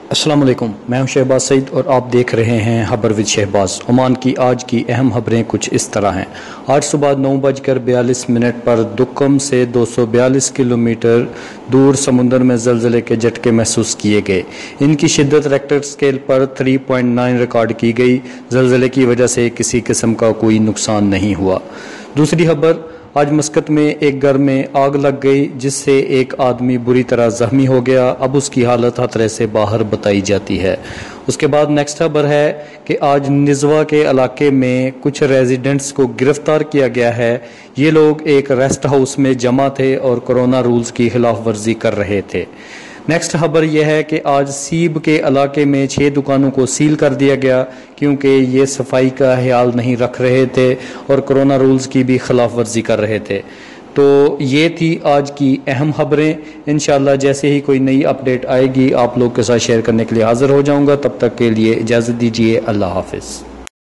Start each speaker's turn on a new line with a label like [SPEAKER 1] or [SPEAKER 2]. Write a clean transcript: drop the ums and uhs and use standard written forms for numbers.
[SPEAKER 1] السلام علیکم، میں ہوں شہباز سعید اور آپ دیکھ رہے ہیں خبر ود شہباز۔ عمان کی آج کی اہم خبریں کچھ اس طرح ہیں۔ آج صبح 9:42 پر دکم سے 242 کلومیٹر دور سمندر میں زلزلے کے جھٹکے محسوس کیے گئے۔ ان کی شدت ریکٹر اسکیل پر 3.9 ریکارڈ کی گئی۔ زلزلے کی وجہ سے کسی قسم کا کوئی نقصان نہیں ہوا۔ دوسری خبر، آج مسقط میں ایک گھر میں آگ لگ گئی جس سے ایک آدمی بری طرح زخمی ہو گیا۔ اب اس کی حالت خطرے سے باہر بتائی جاتی ہے۔ اس کے بعد نیکسٹ خبر ہے کہ آج نزوا کے علاقے میں کچھ ریزیڈنٹس کو گرفتار کیا گیا ہے۔ یہ لوگ ایک ریسٹ ہاؤس میں جمع تھے اور کورونا رولز کی خلاف ورزی کر رہے تھے۔ نیکسٹ خبر یہ ہے کہ آج سیب کے علاقے میں 6 دکانوں کو سیل کر دیا گیا کیونکہ یہ صفائی کا خیال نہیں رکھ رہے تھے اور کورونا رولز کی بھی خلاف ورزی کر رہے تھے۔ تو یہ تھی آج کی اہم خبریں۔ انشاءاللہ جیسے ہی کوئی نئی اپڈیٹ آئے گی آپ لوگ کے ساتھ شیئر کرنے کے لیے حاضر ہو جاؤں گا۔ تب تک کے لیے اجازت دیجیے، اللہ حافظ۔